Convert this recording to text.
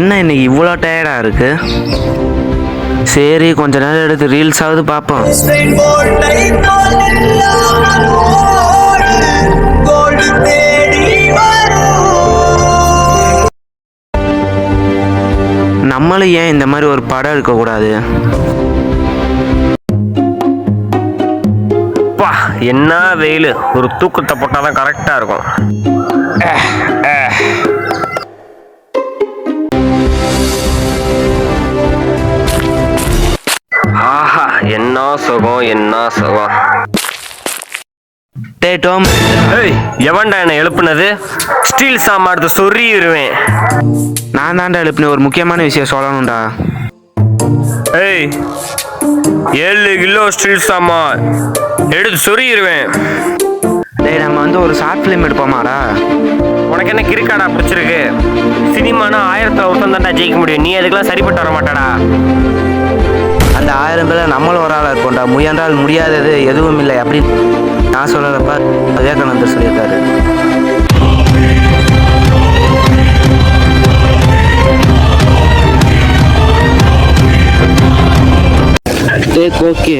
என்ன இன்னைக்கு இவ்வளோ டயர்டாக இருக்கு? சரி கொஞ்ச நேரம் எடுத்து ரீல்ஸாவது பார்ப்போம். நம்மளும் ஏன் இந்த மாதிரி ஒரு படம் எடுக்கக்கூடாது? பா என்ன வெயில், ஒரு தூக்கத்தை போட்டால் தான் கரெக்டாக இருக்கும். ஆஹா என்ன சுகம், என்ன சுகம். டேய் டோம், ஏய் எவன்டா என்னை எழுப்புனது? ஸ்டீல் சாமான் சொருகிடுவேன். நான் தான்டா எழுப்பின. ஒரு முக்கியமான விஷயம் சொல்லணும்டா. ஏய் 7 கிலோ ஸ்டீல் சாமான் எடுத்து சொருகிடுவேன். டேய் நம்ம வந்து ஒரு ஷார்ட் ஃபிலிம் எடுப்போமாடா? உனக்கு என்ன கிரிக்காடா பிடிச்சிருக்கு? சினிமானா 1000ல் ஒருத்தன் தான்டா ஜெயிக்க முடியும். நீ அதுக்கெல்லாம் சரிப்பட்டு வர மாட்டாடா. அந்த 1000 பேர் நம்மளும் ஒரு ஆளாக இருப்போம்டா. முயன்றால் முடியாதது எதுவும் இல்லை அப்படின்னு நான் சொல்லலப்பா, விவேகானந்தர் சொல்லியிருக்காரு. ஓகே